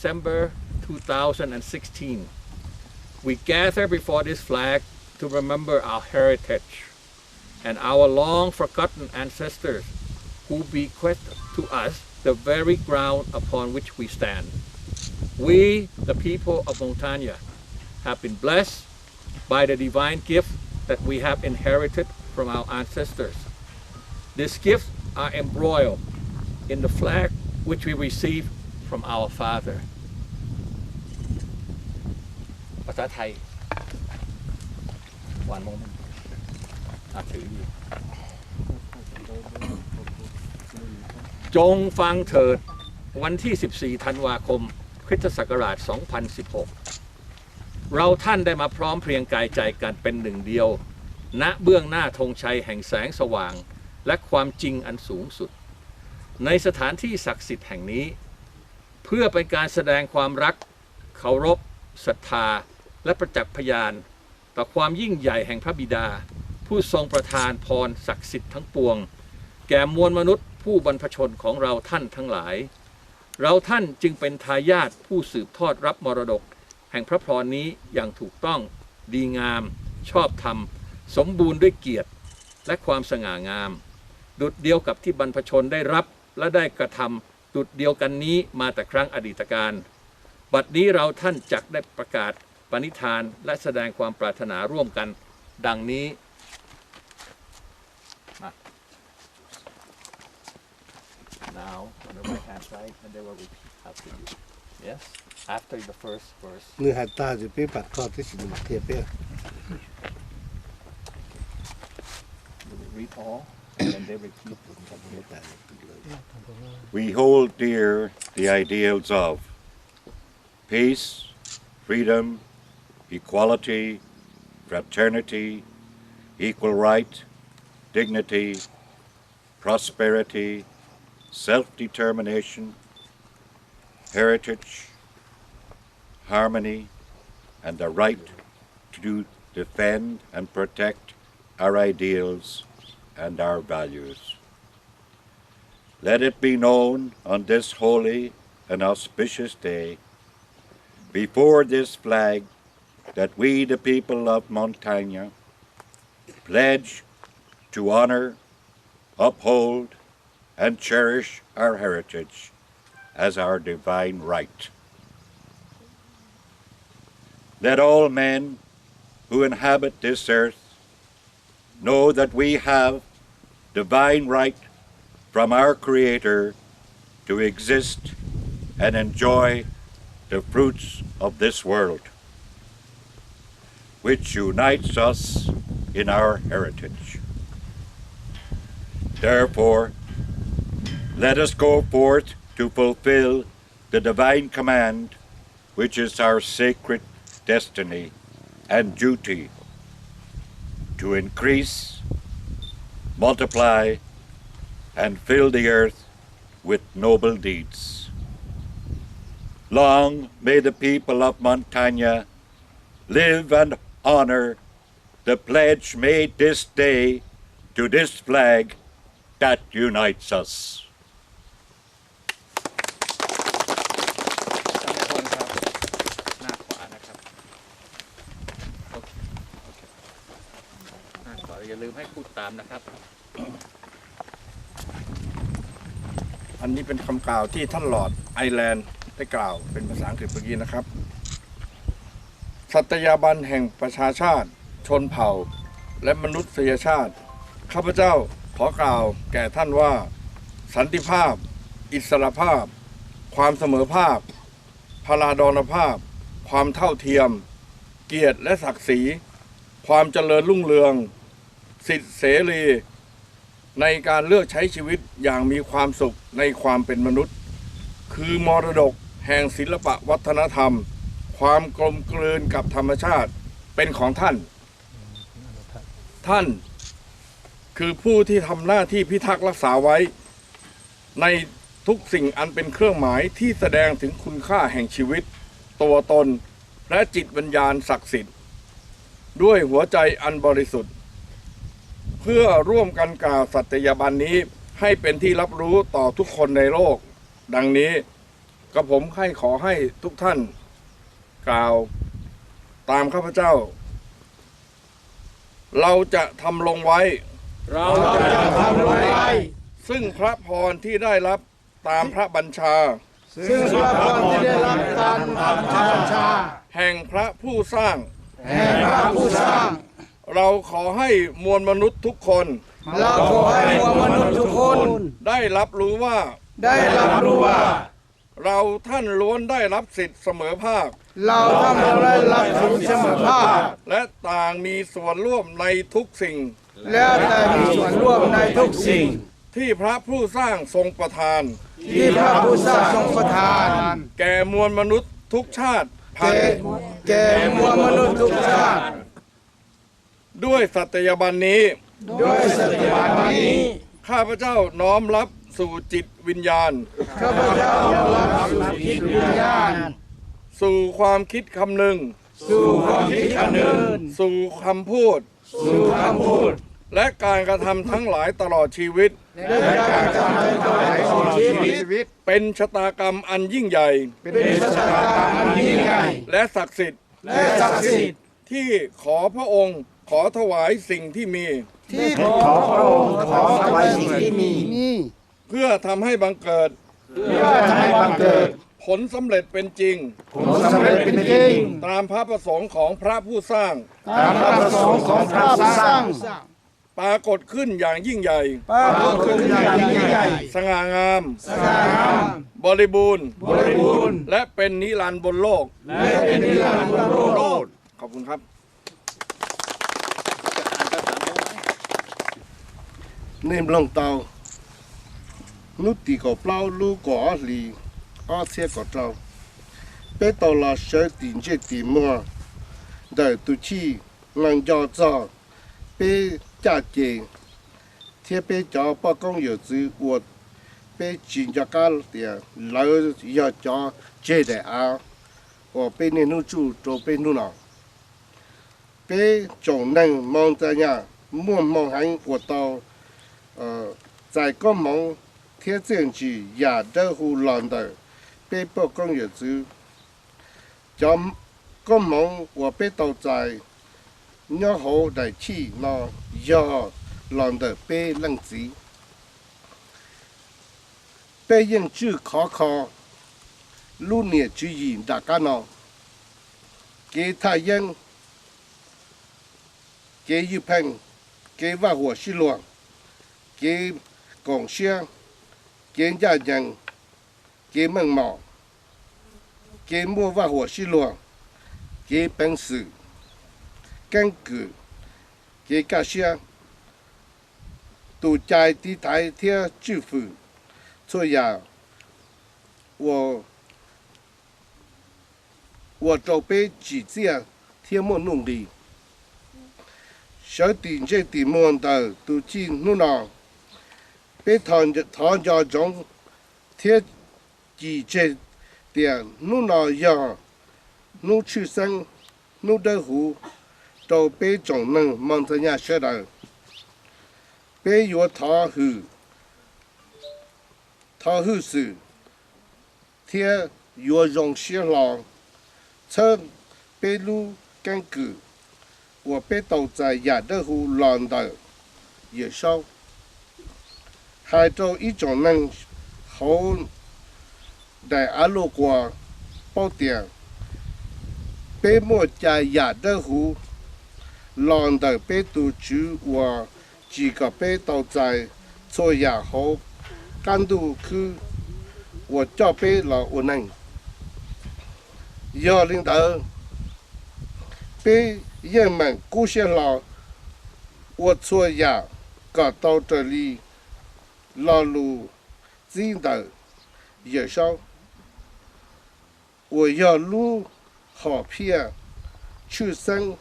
December 2016, we gather before this flag to remember our heritage and our long forgotten ancestors who bequeathed to us the very ground upon which we stand. We, the people of Montagna, have been blessed by the divine gift that we have inherited from our ancestors. These gifts are embroiled in the flag which we received from our father. ภาษาไทย One moment. ถืออยู่จงฟังเถิดวันที่ 14 ธันวาคม คริสตศักราช 2016 เราท่านได้มาพร้อมเพรียงกายใจกันเป็นหนึ่งเดียวณเบื้องหน้าธงชัยแห่งแสงสว่างและความจริงอันสูงสุดในสถานที่ศักดิ์สิทธิ์แห่งนี้เพื่อเป็นการแสดงความรักเคารพศรัทธาและประจักษ์พยานต่อความยิ่งใหญ่แห่งพระบิดาผู้ทรงประทานพรศักดิ์สิทธิ์ทั้งปวงแก่มวลมนุษย์ผู้บรรพชนของเราท่านทั้งหลายเราท่านจึงเป็นทายาทผู้สืบทอดรับมรดกแห่งพระพรนี้อย่างถูกต้องดีงามชอบธรรมสมบูรณ์ด้วยเกียรติและความสง่างามดุจเดียวกับที่บรรพชนได้รับและได้กระทำดุจเดียวกันนี้มาแต่ครั้งอดีตการบัดนี้เราท่านจักได้ประกาศปณิธานและแสดงความปรารถนาร่วมกันดังนี้Now on the right hand side and they will repeat after you. Yes? After the first verse. เนื้อหาตาจะเป็นปัดข้อที่สิบมาเทียบเป้ You will read all and then they repeat. We hold dear the ideals of peace, freedom, equality, fraternity, equal right, dignity, prosperity, self-determination, heritage, harmony, and the right to defend and protect our ideals and our values. Let it be known on this holy and auspicious day, before this flag, that we, the people of Montagna, pledge to honor, uphold, and cherish our heritage as our divine right. Let all men who inhabit this earth know that we have divine right from our Creator to exist and enjoy the fruits of this world, which unites us in our heritage. Therefore, let us go forth to fulfill the divine command, which is our sacred destiny and duty, to increase, multiply, and fill the earth with noble deeds. Long may the people of Montagna live and honor the pledge made this day to this flag that unites us. หน้าขวานะครับโอเคหน้าขวาอย่าลืมให้พูดตามนะครับ อันนี้เป็นคำกล่าวที่ท่านลอร์ดไอแลนด์ได้กล่าวเป็นภาษาอังกฤษเมื่อกี้นะครับสัตยาบันแห่งประชาชาติชนเผ่าและมนุษยชาติข้าพเจ้าขอกล่าวแก่ท่านว่าสันติภาพอิสรภาพความเสมอภาคพลาดรภาพความเท่าเทียมเกียรติและศักดิ์ศรีความเจริญรุ่งเรืองสิทธิเสรีในการเลือกใช้ชีวิตอย่างมีความสุขในความเป็นมนุษย์คือมรดกแห่งศิลปวัฒนธรรมความกลมกลืนกับธรรมชาติเป็นของท่านท่านคือผู้ที่ทำหน้าที่พิทักษ์รักษาไว้ในทุกสิ่งอันเป็นเครื่องหมายที่แสดงถึงคุณค่าแห่งชีวิตตัวตนและจิตวิญญาณศักดิ์สิทธิ์ด้วยหัวใจอันบริสุทธิ์เพื่อร่วมกันกล่าวสัตยาบันนี้ให้เป็นที่รับรู้ต่อทุกคนในโลกดังนี้ กับผมขอให้ทุกท่านกล่าวตามข้าพเจ้า เราจะทำลงไว้ เราจะทำไว้ ซึ่งพระพรที่ได้รับตามพระบัญชา ซึ่งพระพรที่ได้รับตามพระบัญชา แห่งพระผู้สร้าง แห่งพระผู้สร้าง เราขอให้มวลมนุษย์ทุกคน เราขอให้มวลมนุษย์ทุกคน ได้รับรู้ว่า ได้รับรู้ว่า เราท่านล้วนได้รับสิทธิเสมอภาค เราทั้งหมดได้รับสิทธิเสมอภาค และต่างมีส่วนร่วมในทุกสิ่ง แล้วแต่มีส่วนร่วมในทุกสิ่ง ที่พระผู้สร้างทรงประทาน ที่พระผู้สร้างทรงประทาน แก่มวลมนุษย์ทุกชาติพันธุ์ แก่มวลมนุษย์ทุกชาติ ด้วยสัตยาบันนี้ ด้วยสติปัญญานี้ ข้าพเจ้าน้อมรับสู่จิตวิญญาณ ข้าพเจ้ารับสู่จิตวิญญาณ สู่ความคิดคำนึง สู่ความคิดอันหนึ่ง สู่คำพูด สู่คำพูด และการกระทำทั้งหลายตลอดชีวิต และการกระทำทั้งหลายของชีวิต เป็นชะตากรรมอันยิ่งใหญ่ เป็นชะตากรรมอันยิ่งใหญ่ และศักดิ์สิทธิ์ และศักดิ์สิทธิ์ ที่ขอพระองค์ขอถวายสิ่งที่มี ที่ขอพระองค์ขอถวายสิ่งที่มี เพื่อทำให้บังเกิด เพื่อให้บังเกิด ผลสำเร็จเป็นจริง ผลสำเร็จเป็นจริง ตามพระประสงค์ของพระผู้สร้าง ตามพระประสงค์ของพระผู้สร้าง ปรากฏขึ้นอย่างยิ่งใหญ่ ปรากฏขึ้นอย่างยิ่งใหญ่ สง่างาม สง่างาม บริบูรณ์ บริบูรณ์ และเป็นนิรันดร์บนโลก และเป็นนิรันดร์บนโลก ขอบคุณครับ nên lòng tàu nút tì có plau lu có lì ở xe có trâu bé tàu là sợ tiền chết tiền mua đời tu chi ngang cho bé cha chè thế bé cho bao công nhiều chữ của bé chỉ cho cá tiền lỡ giờ cho chè để ăn ở bé nên nuôi chú cho bé nuôi nào bé chồng năng mong ra nhà mua mong hành của tàu在国盟贴证据亚洲湖南的被曝光日子，将国盟我被倒在鸟后来起那亚南的被冷子，被人去考路年主义大家呢，给他人给一盆给挖火西乱。给贡献，给家人，给门毛，给莫发火西罗，给本事，根据，给这些，都在地台贴祝福，所以啊，我准备几件贴莫努力，小弟这地莫的都进努了。被唐家中贴几节点努那样努出生努得湖都被总能蒙着伢学到被有他后时贴有容些浪车被路根据我被倒在亚德湖浪的也少还做一种能好在阿路过宝典，被莫在亚德湖浪的被堵住我几个被倒在做也好，感度去我这被了我能，要领导被人们故乡了，我做也搞到这里。老路真的也少，我要路好片出生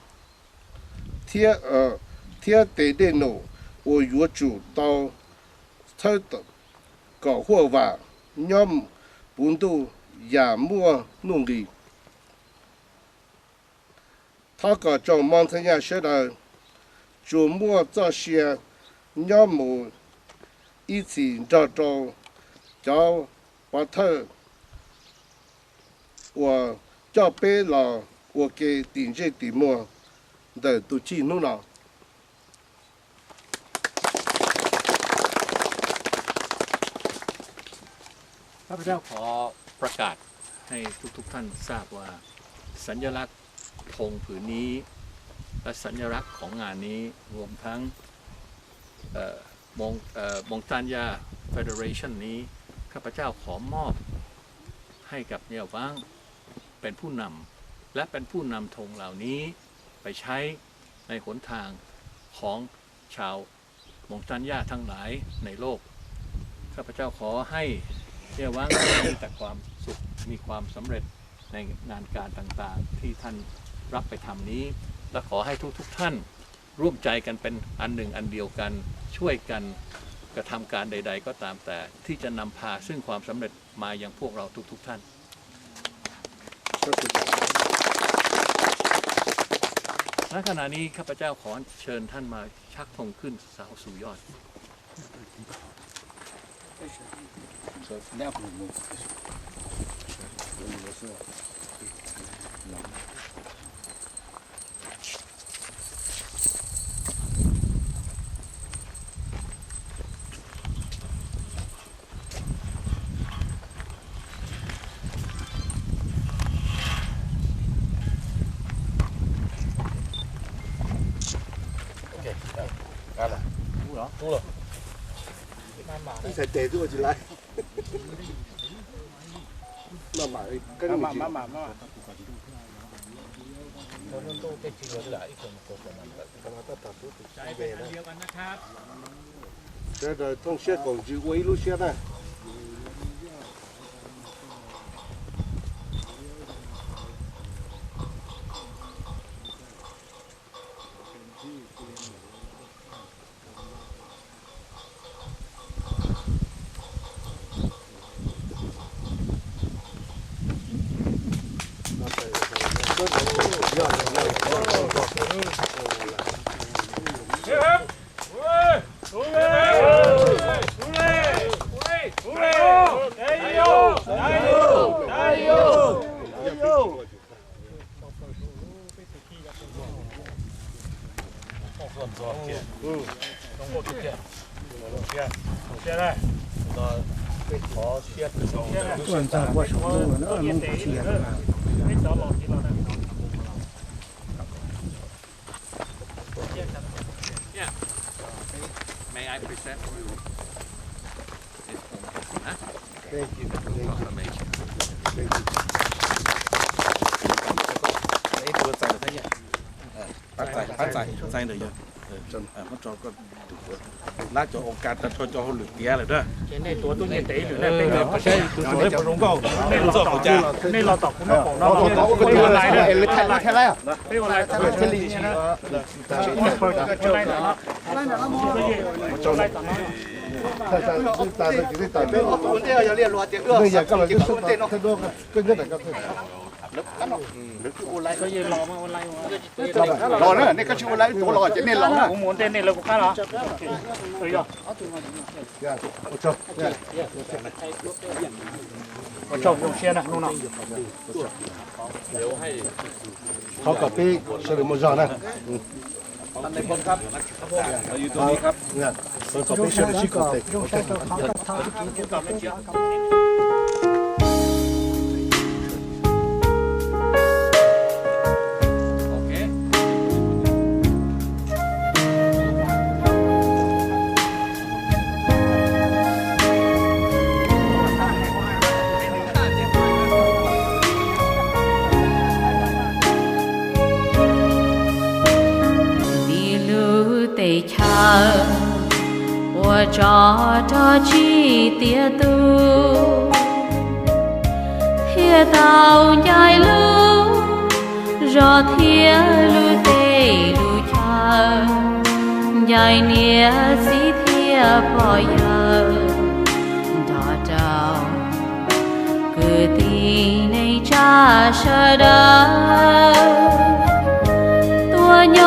贴对的路，我约主到他的搞货吧，让本土也莫努力，他搞种忙成样学的，周末这些让莫。一起找把他我叫贝老，我给顶这底末的都记弄了。 ข้าพเจ้าขอประกาศให้ทุกท่านทราบว่าสัญลักษณ์ธงผืนนี้และสัญลักษณ์ของงานนี้รวมทั้งมองตันยาเฟเดเรชันนี้ข้าพเจ้าขอมอบให้กับเนียวังเป็นผู้นำและเป็นผู้นำธงเหล่านี้ไปใช้ในหนทางของชาวมองตันยาทั้งหลายในโลกข้าพเจ้าขอให้เรียกว่ามีแต่ความสุขมีความสำเร็จในงานการต่างๆที่ท่านรับไปทำนี้และขอให้ทุกท่านร่วมใจกันเป็นอันหนึ่งอันเดียวกันช่วยกันกระทำการใดๆก็ตามแต่ที่จะนำพาซึ่งความสำเร็จมายังพวกเราทุกท่านณขณะนี้ข้าพเจ้าขอเชิญท่านมาชักธงขึ้นเสาสู่ยอด 你才逮住我就来。妈妈，跟你去。 ใจเป็นอันเดียวกันนะครับ 这个从学工具围路线呢。 May I present you this home? Huh? Thank you. Confirmation. Thank you. ใส่เลยจนมันจอก็น่าจะโอกาสจะทนจอหรือเตี้ยเลยด้วย 呢ตัว都年底了，呢邊個所以普通高，呢落檔呢落檔咁多房咯，俾我嚟啦，睇啦，俾我嚟，這裡先啦，我这要练罗这个，那也干嘛就是太多跟着那个。 所以落嘛，我嚟我， รอเนี่ยนี่ก็ชื่ออะไรตัวรอจะเนี่ยรอนะ 我冇啲你落卡啦，對呀，我做用先啦，弄啦， เขากับพี่เฉลิมมจอนะ ท่านในคนครับเราอยู่ตรงนี้ครับ เนี่ยเขากับพี่เฉลิมชิโกเต Okay. 一路得长，我找着几点度，铁道dài路，rõ铁路得路长，dài nia xí铁bỏ giờ, đó đâu, cứ tin này cha sợ đâu. Nhỏ